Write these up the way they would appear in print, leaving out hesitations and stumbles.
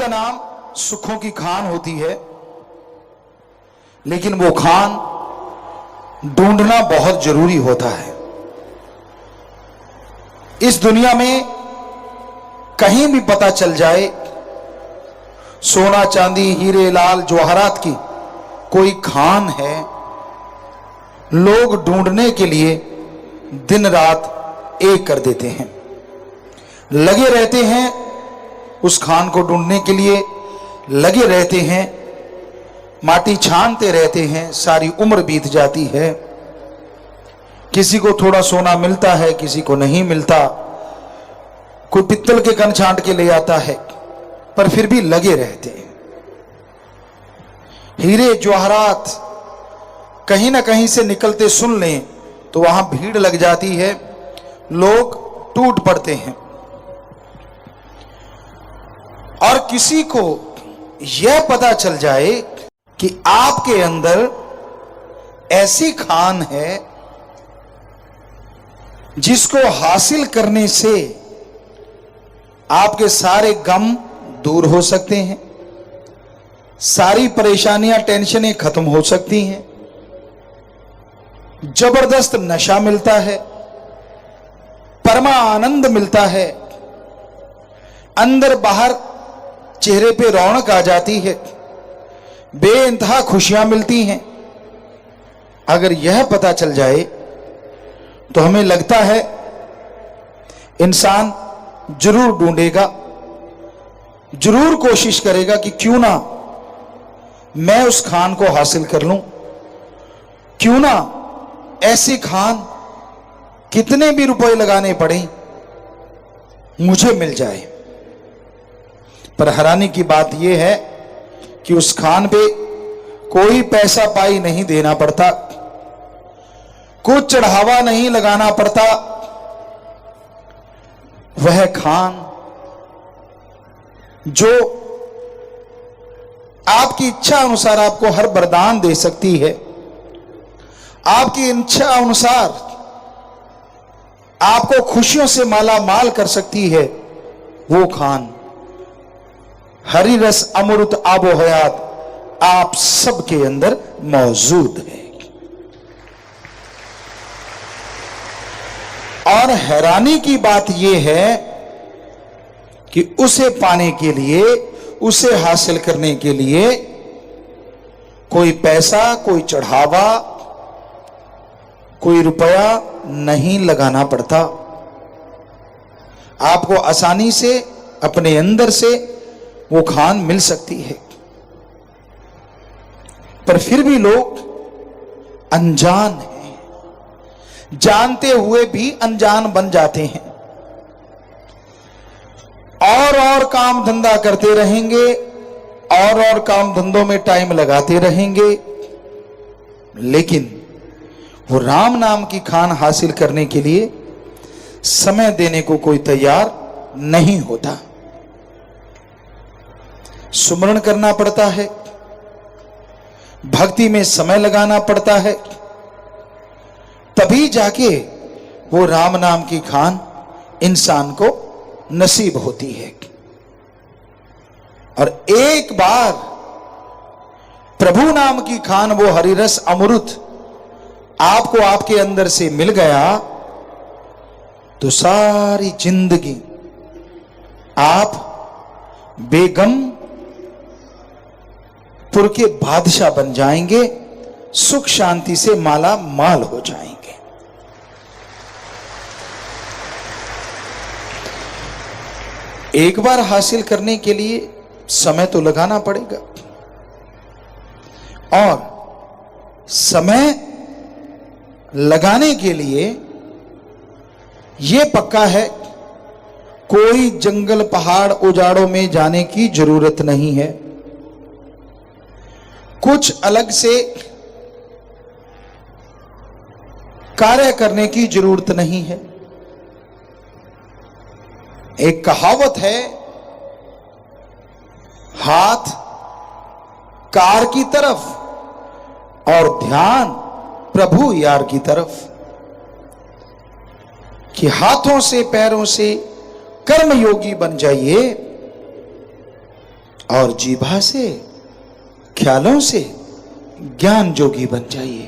का नाम सुखों की खान होती है, लेकिन वो खान ढूंढना बहुत जरूरी होता है। इस दुनिया में कहीं भी पता चल जाए सोना चांदी हीरे लाल जवाहरात की कोई खान है, लोग ढूंढने के लिए दिन रात एक कर देते हैं, लगे रहते हैं उस खान को ढूंढने के लिए, लगे रहते हैं, माटी छानते रहते हैं, सारी उम्र बीत जाती है। किसी को थोड़ा सोना मिलता है, किसी को नहीं मिलता, कोई पित्तल के कण छांट के ले आता है, पर फिर भी लगे रहते हैं। हीरे जवाहरात कहीं ना कहीं से निकलते सुन लें तो वहां भीड़ लग जाती है, लोग टूट पड़ते हैं। और किसी को यह पता चल जाए कि आपके अंदर ऐसी खान है जिसको हासिल करने से आपके सारे गम दूर हो सकते हैं, सारी परेशानियां टेंशनें खत्म हो सकती हैं, जबरदस्त नशा मिलता है, परमा आनंद मिलता है, अंदर बाहर चेहरे पे रौनक आ जाती है, बेइंतहा खुशियां मिलती हैं। अगर यह पता चल जाए तो हमें लगता है इंसान जरूर ढूंढेगा, जरूर कोशिश करेगा कि क्यों ना मैं उस खान को हासिल कर लूं, क्यों ना ऐसी खान कितने भी रुपए लगाने पड़े मुझे मिल जाए। पर हैरानी की बात यह है कि उस खान पे कोई पैसा पाई नहीं देना पड़ता, कुछ चढ़ावा नहीं लगाना पड़ता। वह खान जो आपकी इच्छा अनुसार आपको हर वरदान दे सकती है, आपकी इच्छा अनुसार आपको खुशियों से माला माल कर सकती है, वो खान हरी रस अमृत आबो हयात आप सबके अंदर मौजूद है। और हैरानी की बात यह है कि उसे पाने के लिए, उसे हासिल करने के लिए कोई पैसा, कोई चढ़ावा, कोई रुपया नहीं लगाना पड़ता। आपको आसानी से अपने अंदर से वो खान मिल सकती है। पर फिर भी लोग अनजान हैं, जानते हुए भी अनजान बन जाते हैं, और काम धंधा करते रहेंगे, और काम धंधों में टाइम लगाते रहेंगे, लेकिन वो राम नाम की खान हासिल करने के लिए समय देने को कोई तैयार नहीं होता। सुमरण करना पड़ता है, भक्ति में समय लगाना पड़ता है, तभी जाके वो राम नाम की खान इंसान को नसीब होती है। और एक बार प्रभु नाम की खान, वो हरिरस अमृत आपको आपके अंदर से मिल गया तो सारी जिंदगी आप बेगम पुर के बादशाह बन जाएंगे, सुख शांति से माला माल हो जाएंगे। एक बार हासिल करने के लिए समय तो लगाना पड़ेगा, और समय लगाने के लिए यह पक्का है कोई जंगल पहाड़ उजाड़ों में जाने की जरूरत नहीं है, कुछ अलग से कार्य करने की जरूरत नहीं है। एक कहावत है, हाथ कार की तरफ और ध्यान प्रभु यार की तरफ, कि हाथों से पैरों से कर्मयोगी बन जाइए, और जीभा से, ख्यालों से ज्ञान जोगी बन जाइए।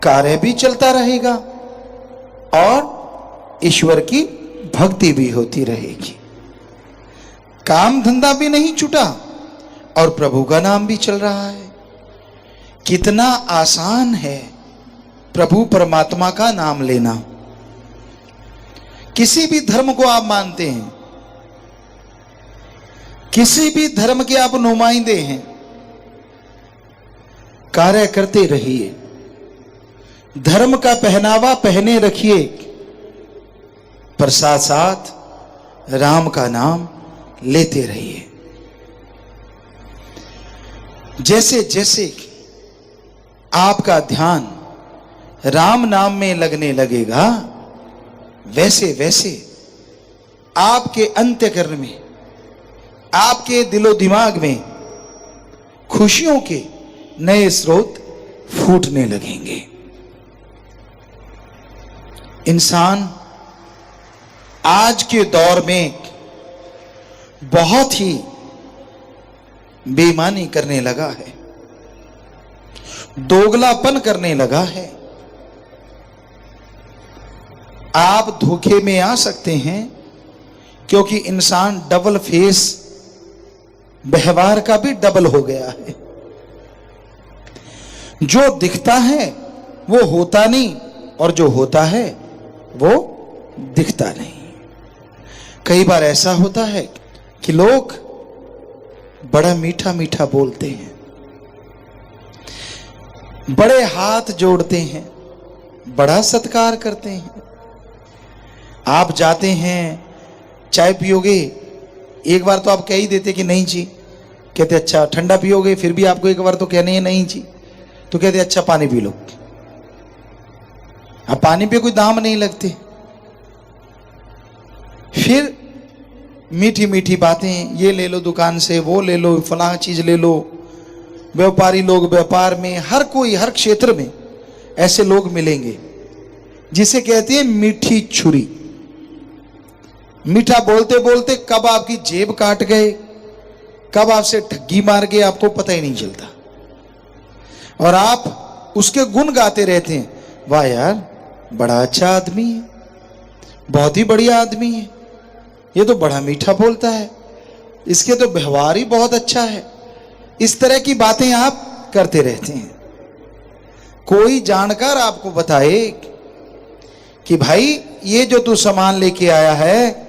कार्य भी चलता रहेगा और ईश्वर की भक्ति भी होती रहेगी। काम धंधा भी नहीं छूटा और प्रभु का नाम भी चल रहा है। कितना आसान है प्रभु परमात्मा का नाम लेना। किसी भी धर्म को आप मानते हैं, किसी भी धर्म के आप नुमाइंदे हैं, कार्य करते रहिए, धर्म का पहनावा पहने रखिए, पर साथ साथ राम का नाम लेते रहिए। जैसे जैसे आपका ध्यान राम नाम में लगने लगेगा, वैसे वैसे आपके अंतःकरण में, आपके दिलो दिमाग में खुशियों के नए स्रोत फूटने लगेंगे। इंसान आज के दौर में बहुत ही बेईमानी करने लगा है, दोगलापन करने लगा है। आप धोखे में आ सकते हैं क्योंकि इंसान डबल फेस व्यवहार का भी डबल हो गया है। जो दिखता है वो होता नहीं और जो होता है वो दिखता नहीं। कई बार ऐसा होता है कि लोग बड़ा मीठा मीठा बोलते हैं, बड़े हाथ जोड़ते हैं, बड़ा सत्कार करते हैं। आप जाते हैं, चाय पियोगे, एक बार तो आप कह ही देते कि नहीं जी, कहते अच्छा। ठंडा पियोगे, फिर भी आपको एक बार तो कहने हैं नहीं जी, तो कहते अच्छा पानी पी लो। अब पानी पे कोई दाम नहीं लगते। फिर मीठी मीठी बातें, ये ले लो दुकान से, वो ले लो, फलां चीज ले लो। व्यापारी लोग, व्यापार में हर कोई, हर क्षेत्र में ऐसे लोग मिलेंगे जिसे कहते हैं मीठी छुरी। मीठा बोलते बोलते कब आपकी जेब काट गए, कब आपसे ठगी मार गए, आपको पता ही नहीं चलता। और आप उसके गुण गाते रहते हैं, वाह यार बड़ा अच्छा आदमी है, बहुत ही बढ़िया आदमी है, ये तो बड़ा मीठा बोलता है, इसके तो व्यवहार ही बहुत अच्छा है। इस तरह की बातें आप करते रहते हैं। कोई जानकार आपको बताए कि भाई ये जो तू सामान लेके आया है,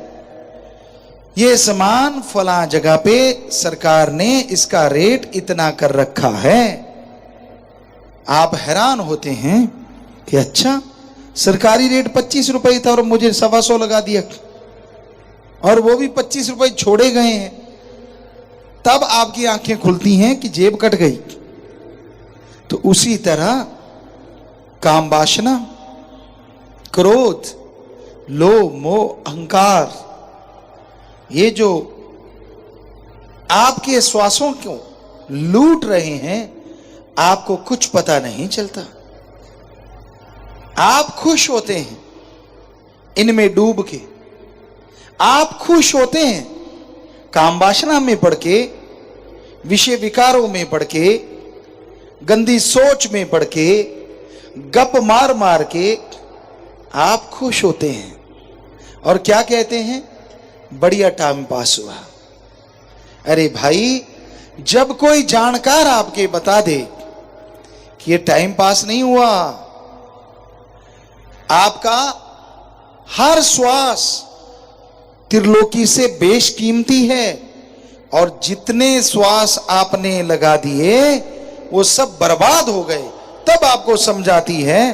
ये सामान फलां जगह पे सरकार ने इसका रेट इतना कर रखा है। आप हैरान होते हैं कि अच्छा, सरकारी रेट 25 रुपए था और मुझे 125 लगा दिया, और वो भी 25 रुपए छोड़े गए हैं। तब आपकी आंखें खुलती हैं कि जेब कट गई। तो उसी तरह काम वासना, क्रोध, लोभ, मोह, अहंकार, ये जो आपके श्वासों को लूट रहे हैं, आपको कुछ पता नहीं चलता। आप खुश होते हैं इनमें डूब के, आप खुश होते हैं काम वासना में पड़ के, विषय विकारों में पड़ के, गंदी सोच में पड़ के, गप मार मार के आप खुश होते हैं और क्या कहते हैं, बढ़िया टाइम पास हुआ। अरे भाई, जब कोई जानकार आपके बता दे कि ये टाइम पास नहीं हुआ, आपका हर श्वास त्रिलोकी से बेशकीमती है, और जितने श्वास आपने लगा दिए वो सब बर्बाद हो गए। तब आपको समझाती है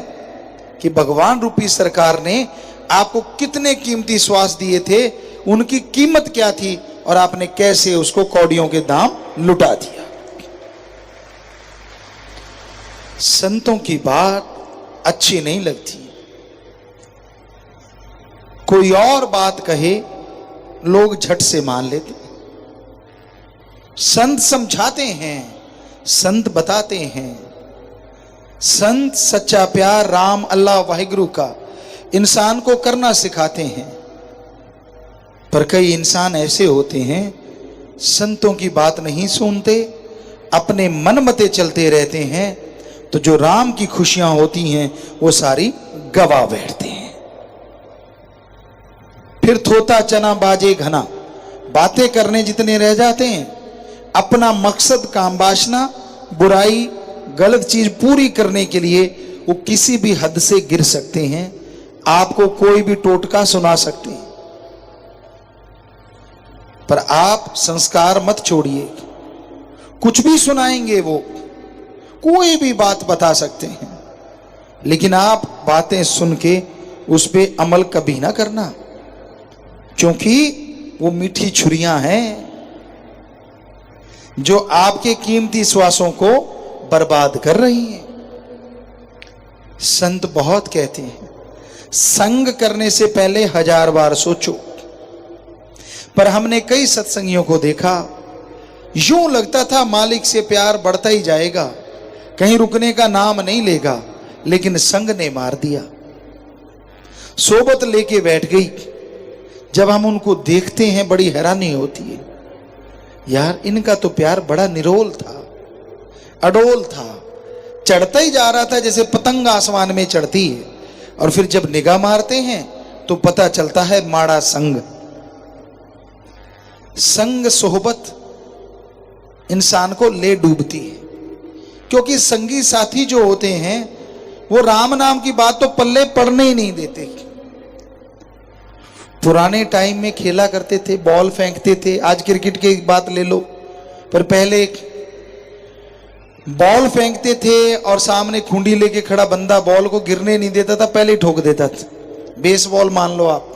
कि भगवान रूपी सरकार ने आपको कितने कीमती श्वास दिए थे, उनकी कीमत क्या थी, और आपने कैसे उसको कौड़ियों के दाम लुटा दिया। संतों की बात अच्छी नहीं लगती। कोई और बात कहे लोग झट से मान लेते हैं। संत समझाते हैं, संत बताते हैं, संत सच्चा प्यार राम अल्लाह वाहिगुरु का इंसान को करना सिखाते हैं। पर कई इंसान ऐसे होते हैं संतों की बात नहीं सुनते, अपने मन मते चलते रहते हैं, तो जो राम की खुशियां होती हैं वो सारी गवा बैठते हैं। फिर थोता चना बाजे घना, बातें करने जितने रह जाते हैं, अपना मकसद काम वासना बुराई गलत चीज पूरी करने के लिए वो किसी भी हद से गिर सकते हैं। आपको कोई भी टोटका सुना सकते हैं, पर आप संस्कार मत छोड़िए। कुछ भी सुनाएंगे वो, कोई भी बात बता सकते हैं, लेकिन आप बातें सुन के उस पे अमल कभी ना करना, क्योंकि वो मीठी छुरियां हैं जो आपके कीमती श्वासों को बर्बाद कर रही हैं। संत बहुत कहते हैं, संग करने से पहले 1000 बार सोचो। पर हमने कई सत्संगियों को देखा, यूं लगता था मालिक से प्यार बढ़ता ही जाएगा, कहीं रुकने का नाम नहीं लेगा, लेकिन संग ने मार दिया। सोबत लेके बैठ गई। जब हम उनको देखते हैं बड़ी हैरानी होती है, यार इनका तो प्यार बड़ा निरोल था, अडोल था, चढ़ता ही जा रहा था जैसे पतंग आसमान में चढ़ती है। और फिर जब निगाह मारते हैं तो पता चलता है माड़ा संग। संग सोहबत इंसान को ले डूबती है, क्योंकि संगी साथी जो होते हैं वो राम नाम की बात तो पल्ले पड़ने ही नहीं देते। पुराने टाइम में खेला करते थे, बॉल फेंकते थे, आज क्रिकेट की बात ले लो, पर पहले बॉल फेंकते थे और सामने खुंडी लेके खड़ा बंदा बॉल को गिरने नहीं देता था, पहले ही ठोक देता था। बेसबॉल मान लो आप।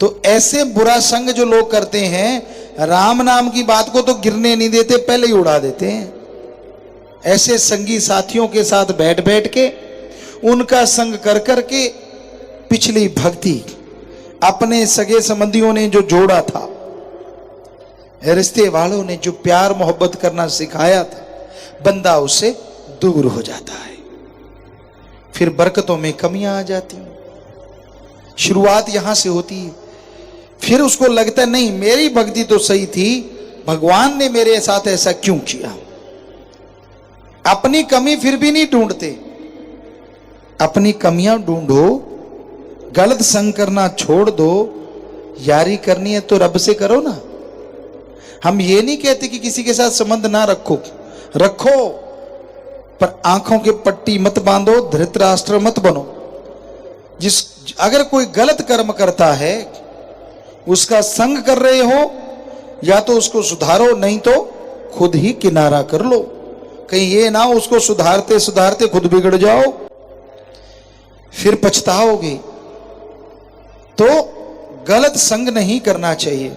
तो ऐसे बुरा संग जो लोग करते हैं, राम नाम की बात को तो गिरने नहीं देते, पहले ही उड़ा देते हैं। ऐसे संगी साथियों के साथ बैठ बैठ के, उनका संग कर कर के पिछली भक्ति, अपने सगे संबंधियों ने जो जोड़ा था, रिश्ते वालों ने जो प्यार मोहब्बत करना सिखाया था, बंदा उससे दूर हो जाता है। फिर बरकतों में कमियां आ जाती हैं। शुरुआत यहां से होती है। फिर उसको लगता है नहीं, मेरी भक्ति तो सही थी, भगवान ने मेरे साथ ऐसा क्यों किया। अपनी कमी फिर भी नहीं ढूंढते, अपनी कमियां ढूंढो, गलत संग करना छोड़ दो। यारी करनी है तो रब से करो ना। हम ये नहीं कहते कि किसी के साथ संबंध ना रखो, रखो, पर आंखों के पट्टी मत बांधो, धृतराष्ट्र मत बनो। अगर कोई गलत कर्म करता है, उसका संग कर रहे हो, या तो उसको सुधारो, नहीं तो खुद ही किनारा कर लो। कहीं ये ना हो उसको सुधारते सुधारते खुद बिगड़ जाओ, फिर पछताओगे। तो गलत संग नहीं करना चाहिए।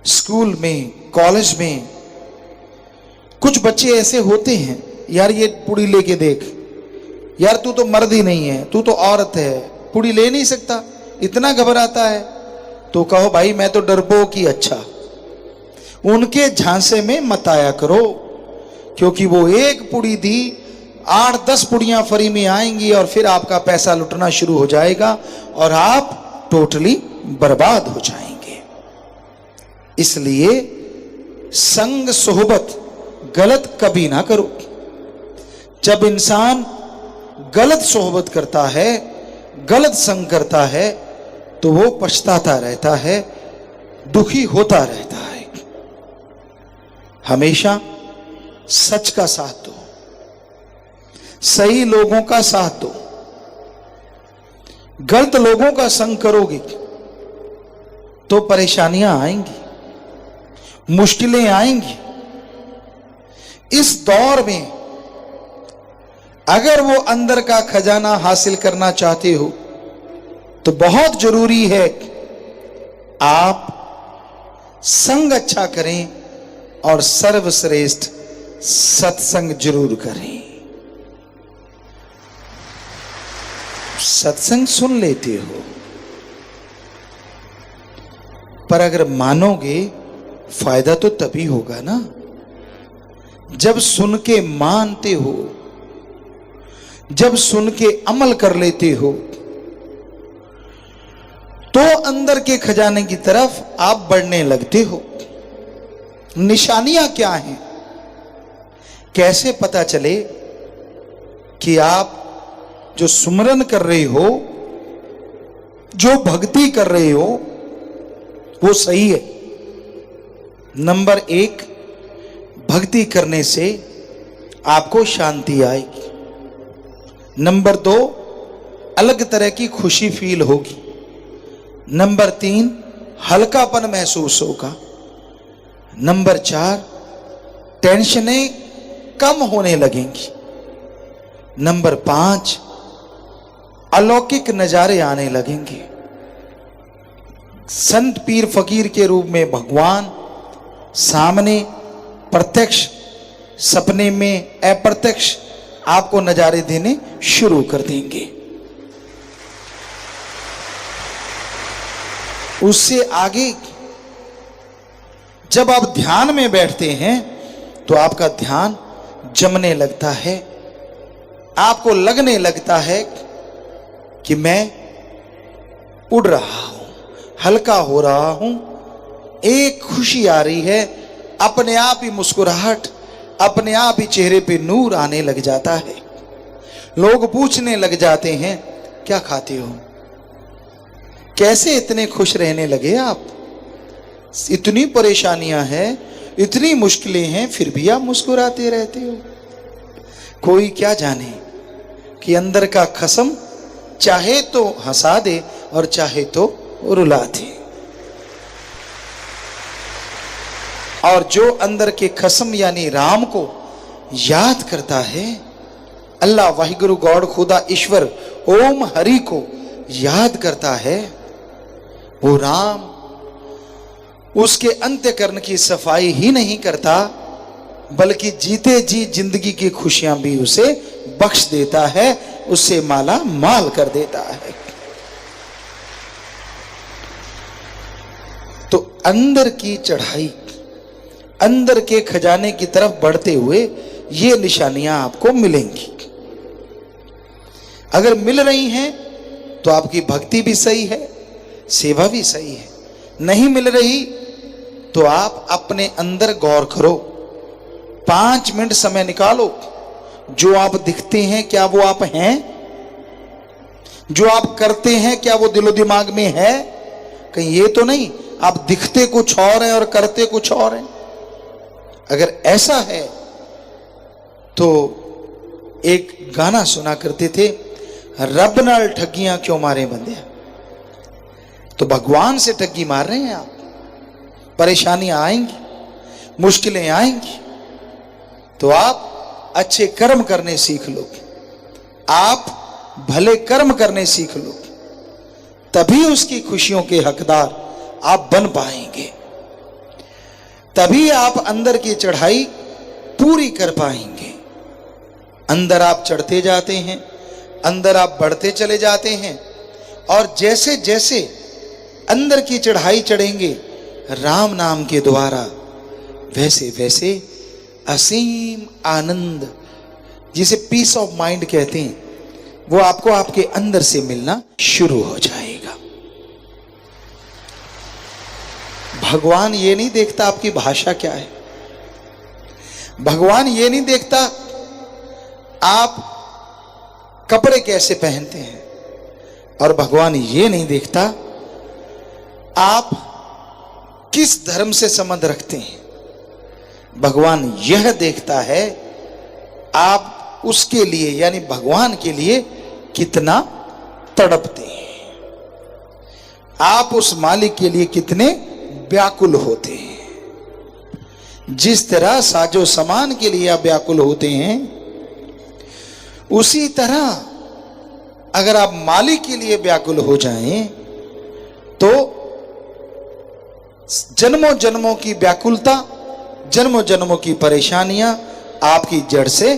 स्कूल में, कॉलेज में कुछ बच्चे ऐसे होते हैं, यार ये पुड़ी लेके देख, यार तू तो मर्द ही नहीं है, तू तो औरत है, पुड़ी ले नहीं सकता, इतना घबराता है। तो कहो भाई मैं तो डरपोक ही अच्छा। उनके झांसे में मत आया करो, क्योंकि वो एक पुड़ी दी, 8-10 पुड़ियां फ्री में आएंगी और फिर आपका पैसा लुटना शुरू हो जाएगा और आप टोटली बर्बाद हो जाएंगे। इसलिए संग सोहबत गलत कभी ना करो। जब इंसान गलत सोहबत करता है, गलत संग करता है, तो वो पछताता रहता है, दुखी होता रहता है। हमेशा सच का साथ दो, सही लोगों का साथ दो। गलत लोगों का संग करोगे तो परेशानियां आएंगी, मुश्किलें आएंगी। इस दौर में अगर वो अंदर का खजाना हासिल करना चाहते हो तो बहुत जरूरी है आप संग अच्छा करें और सर्वश्रेष्ठ सत्संग जरूर करें। सत्संग सुन लेते हो, पर अगर मानोगे फायदा तो तभी होगा ना जब सुन के मानते हो, जब सुन के अमल कर लेते हो। तो अंदर के खजाने की तरफ आप बढ़ने लगते हो। निशानियां क्या हैं? कैसे पता चले कि आप जो सुमरन कर रहे हो, जो भक्ति कर रहे हो, वो सही है? नंबर 1, भक्ति करने से आपको शांति आएगी। नंबर 2, अलग तरह की खुशी फील होगी। नंबर 3, हल्कापन महसूस होगा। नंबर 4, टेंशनें कम होने लगेंगी। नंबर 5, अलौकिक नजारे आने लगेंगे। संत पीर फकीर के रूप में भगवान सामने प्रत्यक्ष, सपने में अप्रत्यक्ष आपको नजारे देने शुरू कर देंगे। उससे आगे जब आप ध्यान में बैठते हैं तो आपका ध्यान जमने लगता है। आपको लगने लगता है कि मैं उड़ रहा हूं, हल्का हो रहा हूं, एक खुशी आ रही है। अपने आप ही मुस्कुराहट, अपने आप ही चेहरे पे नूर आने लग जाता है। लोग पूछने लग जाते हैं, क्या खाते हो? कैसे इतने खुश रहने लगे आप? इतनी परेशानियां हैं, इतनी मुश्किलें हैं, फिर भी आप मुस्कुराते रहते हो। कोई क्या जाने कि अंदर का खसम चाहे तो हंसा दे और चाहे तो रुला दे। और जो अंदर के खसम यानी राम को याद करता है, अल्लाह वाहिगुरु गॉड खुदा ईश्वर ओम हरि को याद करता है, वो राम उसके अंतःकरण की सफाई ही नहीं करता, बल्कि जीते जी जिंदगी की खुशियां भी उसे बख्श देता है, उससे माला माल कर देता है। तो अंदर की चढ़ाई, अंदर के खजाने की तरफ बढ़ते हुए ये निशानियां आपको मिलेंगी। अगर मिल रही हैं तो आपकी भक्ति भी सही है, सेवा भी सही है। नहीं मिल रही तो आप अपने अंदर गौर करो, 5 मिनट समय निकालो। जो आप दिखते हैं क्या वो आप हैं? जो आप करते हैं क्या वो दिलो दिमाग में है? कहीं ये तो नहीं आप दिखते कुछ और हैं और करते कुछ और हैं? अगर ऐसा है तो एक गाना सुना करते थे, रब नाल ठगियां क्यों मारे बंदिया। तो भगवान से ठगी मार रहे हैं आप। परेशानियां आएंगी, मुश्किलें आएंगी, तो आप अच्छे कर्म करने सीख लो, आप भले कर्म करने सीख लो, तभी उसकी खुशियों के हकदार आप बन पाएंगे। तभी आप अंदर की चढ़ाई पूरी कर पाएंगे। अंदर आप चढ़ते जाते हैं, अंदर आप बढ़ते चले जाते हैं, और जैसे जैसे अंदर की चढ़ाई चढ़ेंगे राम नाम के द्वारा, वैसे वैसे असीम आनंद, जिसे पीस ऑफ माइंड कहते हैं, वो आपको आपके अंदर से मिलना शुरू हो जाएगा। भगवान ये नहीं देखता आपकी भाषा क्या है, भगवान ये नहीं देखता आप कपड़े कैसे पहनते हैं, और भगवान ये नहीं देखता आप किस धर्म से संबंध रखते हैं। भगवान यह देखता है आप उसके लिए यानी भगवान के लिए कितना तड़पते हैं, आप उस मालिक के लिए कितने व्याकुल होते हैं। जिस तरह साजो सामान के लिए आप व्याकुल होते हैं, उसी तरह अगर आप मालिक के लिए व्याकुल हो जाएं तो जन्मों जन्मों की व्याकुलता, जन्मों जन्मों की परेशानियां आपकी जड़ से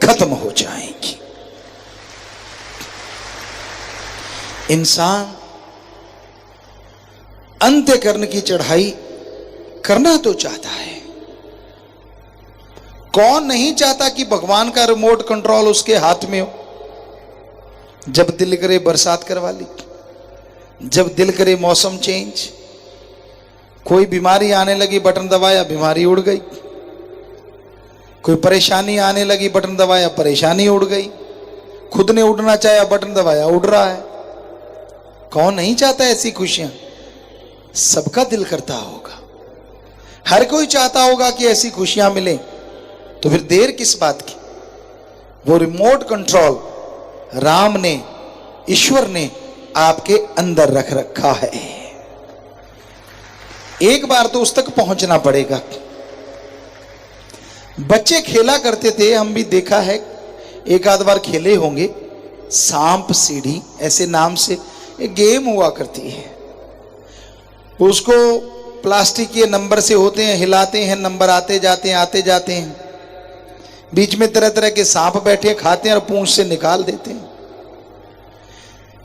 खत्म हो जाएंगी। इंसान अंत्यकरण की चढ़ाई करना तो चाहता है। कौन नहीं चाहता कि भगवान का रिमोट कंट्रोल उसके हाथ में हो? जब दिल करे बरसात करवा ली, जब दिल करे मौसम चेंज, कोई बीमारी आने लगी बटन दबाया बीमारी उड़ गई, कोई परेशानी आने लगी बटन दबाया परेशानी उड़ गई, खुद ने उड़ना चाहा बटन दबाया उड़ रहा है। कौन नहीं चाहता ऐसी खुशियां? सबका दिल करता होगा, हर कोई चाहता होगा कि ऐसी खुशियां मिले। तो फिर देर किस बात की? वो रिमोट कंट्रोल राम ने, ईश्वर ने आपके अंदर रख रखा है। एक बार तो उस तक पहुंचना पड़ेगा। बच्चे खेला करते थे, हम भी देखा है, एक आध बार खेले होंगे, सांप सीढ़ी ऐसे नाम से एक गेम हुआ करती है। उसको प्लास्टिक के नंबर से होते हैं, हिलाते हैं, नंबर आते जाते हैं आते जाते हैं, बीच में तरह तरह के सांप बैठे खाते हैं और पूंछ से निकाल देते हैं।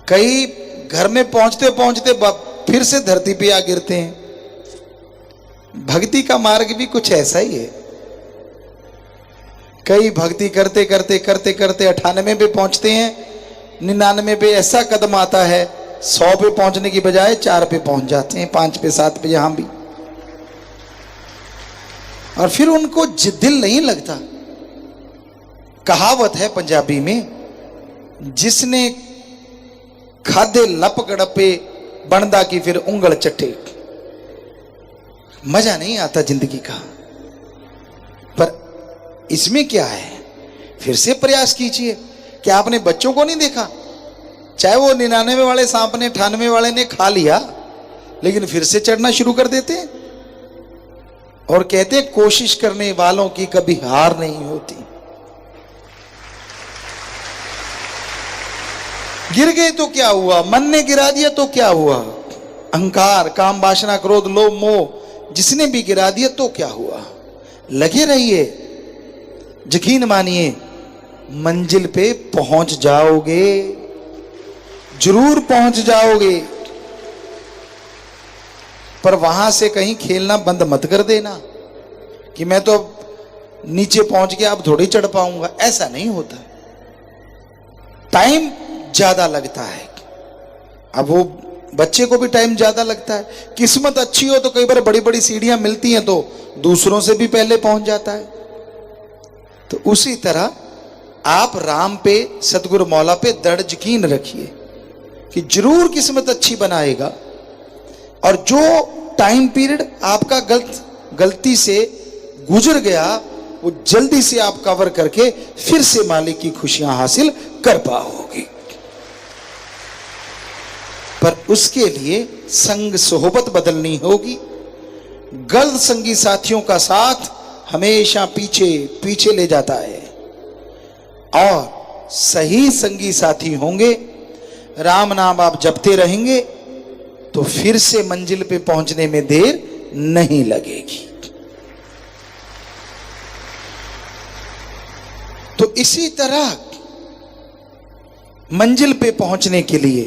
कई घर में पहुंचते पहुंचते फिर से धरती पे आ गिरते हैं। भक्ति का मार्ग भी कुछ ऐसा ही है। कई भक्ति करते करते करते करते 98 पे पहुंचते हैं, 99 पे ऐसा कदम आता है 100 पे पहुंचने की बजाय 4 पे पहुंच जाते हैं, 5 पे 7 पे, यहां भी। और फिर उनको दिल नहीं लगता। कहावत है पंजाबी में, जिसने खाधे लप गड़पे बनदा की फिर उंगल चट्टे। मजा नहीं आता जिंदगी का। पर इसमें क्या है, फिर से प्रयास कीजिए। क्या आपने बच्चों को नहीं देखा? चाहे वो 99 वाले सांप ने 98 वाले ने खा लिया, लेकिन फिर से चढ़ना शुरू कर देते हैं और कहते हैं कोशिश करने वालों की कभी हार नहीं होती। गिर गए तो क्या हुआ, मन ने गिरा दिया तो क्या हुआ, अहंकार, काम, वासना, क्रोध, लोभ, मोह जिसने भी गिरा दिया तो क्या हुआ। लगे रहिए, यकीन मानिए मंजिल पे पहुंच जाओगे, जरूर पहुंच जाओगे। पर वहां से कहीं खेलना बंद मत कर देना कि मैं तो नीचे पहुंच गया अब थोड़ी चढ़ पाऊंगा। ऐसा नहीं होता, टाइम ज्यादा लगता है। अब वो बच्चे को भी टाइम ज्यादा लगता है। किस्मत अच्छी हो तो कई बार बड़ी बड़ी सीढ़ियां मिलती हैं तो दूसरों से भी पहले पहुंच जाता है। तो उसी तरह आप राम पे, सतगुरु मौला पे दृढ़ यकीन रखिए कि जरूर किस्मत अच्छी बनाएगा। और जो टाइम पीरियड आपका गलती से गुजर गया वो जल्दी से आप कवर करके फिर से मालिक की खुशियां हासिल कर पाओगे। पर उसके लिए संग सोहबत बदलनी होगी। गलत संगी साथियों का साथ हमेशा पीछे पीछे ले जाता है, और सही संगी साथी होंगे, राम नाम आप जपते रहेंगे तो फिर से मंजिल पे पहुंचने में देर नहीं लगेगी। तो इसी तरह मंजिल पे पहुंचने के लिए,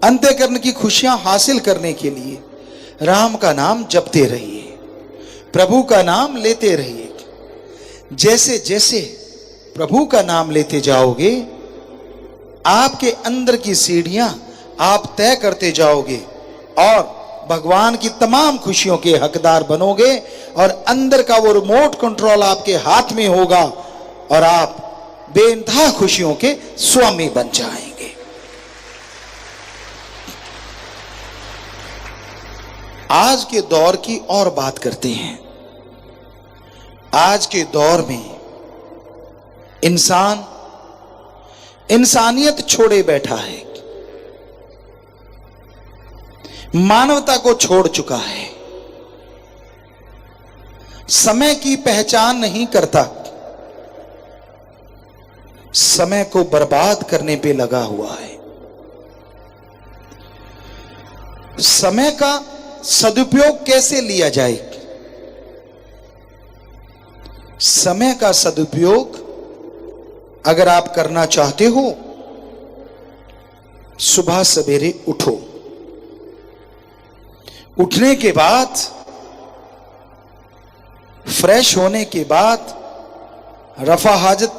अंत्यकरण की खुशियां हासिल करने के लिए राम का नाम जपते रहिए, प्रभु का नाम लेते रहिए। जैसे जैसे प्रभु का नाम लेते जाओगे आपके अंदर की सीढ़ियां आप तय करते जाओगे और भगवान की तमाम खुशियों के हकदार बनोगे, और अंदर का वो रिमोट कंट्रोल आपके हाथ में होगा और आप बेइंतहा खुशियों के स्वामी बन जाएंगे। आज के दौर की और बात करते हैं। आज के दौर में इंसान इंसानियत छोड़े बैठा है, मानवता को छोड़ चुका है, समय की पहचान नहीं करता, समय को बर्बाद करने पे लगा हुआ है। समय का सदुपयोग कैसे लिया जाए? समय का सदुपयोग अगर आप करना चाहते हो, सुबह सवेरे उठो, उठने के बाद, फ्रेश होने के बाद, रफा हाजत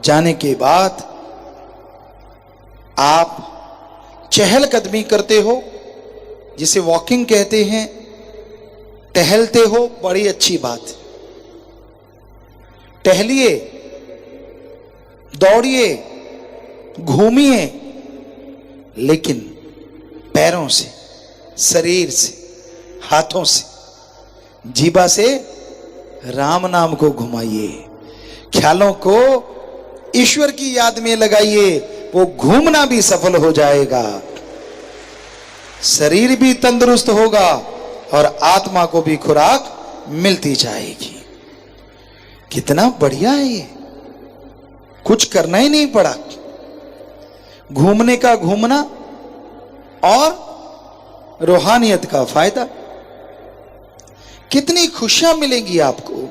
जाने के बाद आप चहलकदमी करते हो, जिसे वॉकिंग कहते हैं, टहलते हो, बड़ी अच्छी बात है। टहलिए, दौड़िए, घूमिए, लेकिन पैरों से, शरीर से, हाथों से, जीभा से राम नाम को घुमाइए, ख्यालों को ईश्वर की याद में लगाइए। वो घूमना भी सफल हो जाएगा, शरीर भी तंदुरुस्त होगा और आत्मा को भी खुराक मिलती जाएगी। कितना बढ़िया है ये, कुछ करना ही नहीं पड़ा। घूमने का घूमना और रूहानियत का फायदा, कितनी खुशियां मिलेंगी आपको,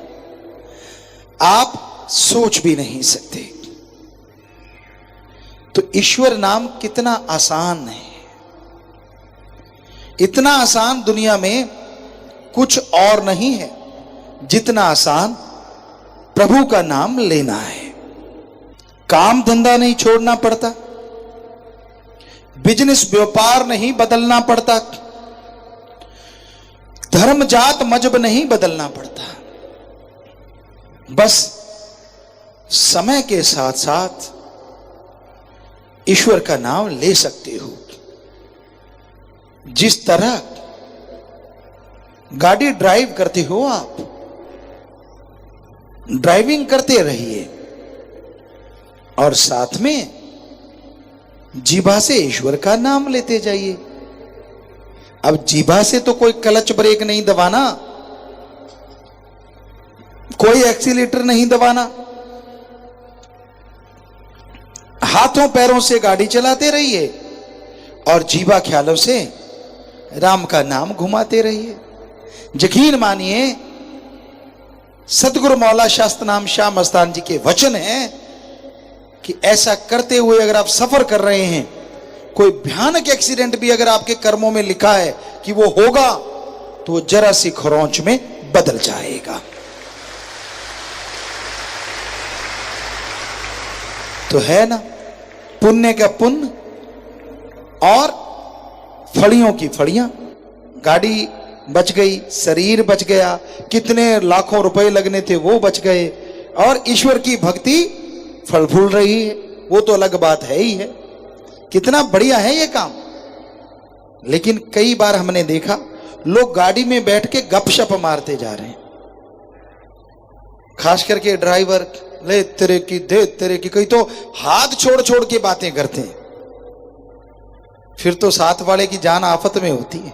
आप सोच भी नहीं सकते। तो ईश्वर नाम कितना आसान है, इतना आसान दुनिया में कुछ और नहीं है जितना आसान प्रभु का नाम लेना है। काम धंधा नहीं छोड़ना पड़ता, बिजनेस व्यापार नहीं बदलना पड़ता, धर्म जात मजहब नहीं बदलना पड़ता। बस समय के साथ साथ ईश्वर का नाम ले सकते हो। जिस तरह गाड़ी ड्राइव करते हो आप, ड्राइविंग करते रहिए और साथ में जीभा से ईश्वर का नाम लेते जाइए। अब जीभा से तो कोई क्लच ब्रेक नहीं दबाना, कोई एक्सीलेटर नहीं दबाना, हाथों पैरों से गाड़ी चलाते रहिए और जीभा ख्यालों से राम का नाम घुमाते रहिए। यकीन मानिए, सतगुरु मौला शास्त्र नाम शाह मस्तान जी के वचन हैं कि ऐसा करते हुए अगर आप सफर कर रहे हैं, कोई भयानक एक्सीडेंट भी अगर आपके कर्मों में लिखा है कि वो होगा, तो वो जरा सी खरोंच में बदल जाएगा। तो है ना, पुण्य का पुण्य और फड़ियों की फड़ियां। गाड़ी बच गई, शरीर बच गया, कितने लाखों रुपए लगने थे वो बच गए, और ईश्वर की भक्ति फल फूल रही है, वो तो अलग बात है ही है। कितना बढ़िया है ये काम। लेकिन कई बार हमने देखा लोग गाड़ी में बैठ के गपशप मारते जा रहे हैं, खास करके ड्राइवर, ले तेरे की दे तेरे की, कई तो हाथ छोड़ छोड़ के बातें करते हैं। फिर तो साथ वाले की जान आफत में होती है।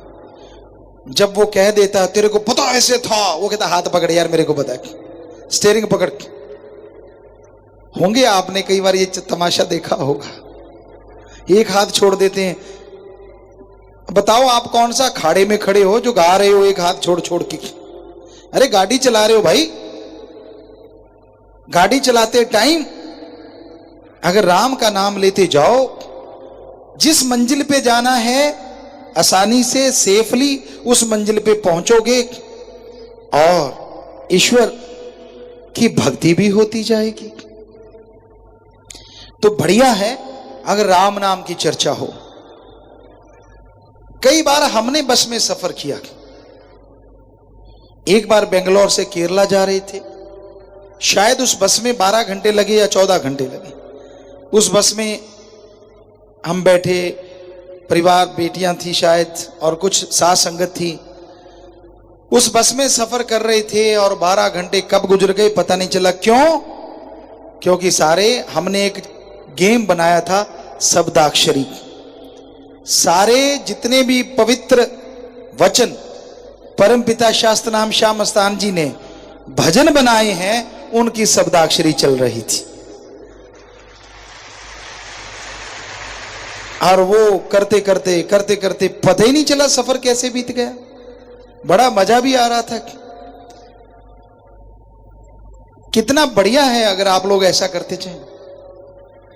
जब वो कह देता तेरे को पता ऐसे था, वो कहता हाथ पकड़ यार मेरे को पता, स्टीयरिंग पकड़। होंगे आपने कई बार ये तमाशा देखा होगा, एक हाथ छोड़ देते हैं। बताओ आप कौन सा खाड़े में खड़े हो जो गा रहे हो एक हाथ छोड़ छोड़ के? अरे गाड़ी चला रहे हो भाई, गाड़ी चलाते टाइम अगर राम का नाम लेते जाओ, जिस मंजिल पे जाना है आसानी से सेफली उस मंजिल पे पहुंचोगे और ईश्वर की भक्ति भी होती जाएगी। तो बढ़िया है अगर राम नाम की चर्चा हो। कई बार हमने बस में सफर किया। एक बार बेंगलोर से केरला जा रहे थे, शायद उस बस में 12 घंटे लगे या 14 घंटे लगे। उस बस में हम बैठे, परिवार, बेटियां थी शायद और कुछ साथ संगत थी। उस बस में सफर कर रहे थे और 12 घंटे कब गुजर गए पता नहीं चला। क्यों? क्योंकि सारे हमने एक गेम बनाया था, शब्दाक्षरी। सारे जितने भी पवित्र वचन परमपिता शास्त्र नाम शाह मस्तान जी ने भजन बनाए हैं, उनकी शब्दाक्षरी चल रही थी। और वो करते करते करते करते पता ही नहीं चला सफर कैसे बीत गया। बड़ा मजा भी आ रहा था। कितना बढ़िया है अगर आप लोग ऐसा करते चाहें।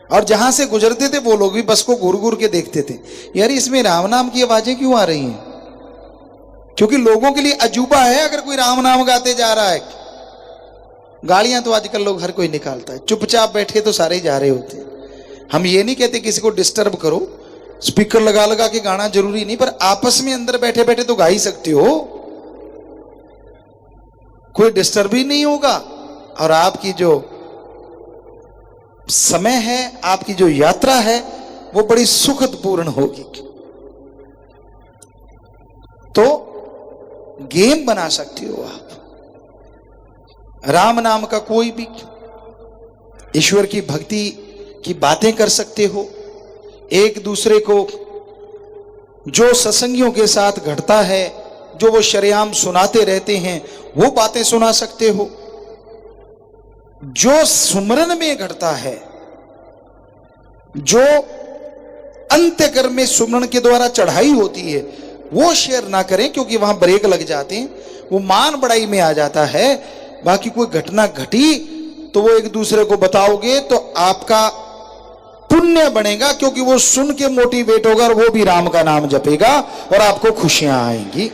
और जहां से गुजरते थे वो लोग भी बस को घूर घूर के देखते थे, यार इसमें राम नाम की आवाजें क्यों आ रही हैं? क्योंकि लोगों के लिए अजूबा है अगर कोई राम नाम गाते जा रहा है। गालियां तो आजकल लोग हर कोई निकालता है, चुपचाप बैठे तो सारे ही जा रहे होते हैं। हम ये नहीं कहते किसी को डिस्टर्ब करो, स्पीकर लगा लगा के गाना जरूरी नहीं, पर आपस में अंदर बैठे बैठे तो गा ही सकते हो, कोई डिस्टर्ब ही नहीं होगा। और आपकी जो समय है, आपकी जो यात्रा है, वो बड़ी सुखद पूर्ण होगी। तो गेम बना सकते हो आप, राम नाम का कोई भी, ईश्वर की भक्ति की बातें कर सकते हो। एक दूसरे को जो सत्संगियों के साथ घटता है, जो वो शरेआम सुनाते रहते हैं, वो बातें सुना सकते हो। जो सुमरन में घटता है, जो अंत्यकर्म में सुमरन के द्वारा चढ़ाई होती है, वो शेयर ना करें, क्योंकि वहां ब्रेक लग जाते हैं, वो मान बढ़ाई में आ जाता है। बाकी कोई घटना घटी तो वो एक दूसरे को बताओगे तो आपका पुण्य बनेगा, क्योंकि वो सुन के मोटिवेट होगा और वो भी राम का नाम जपेगा और आपको खुशियां आएंगी।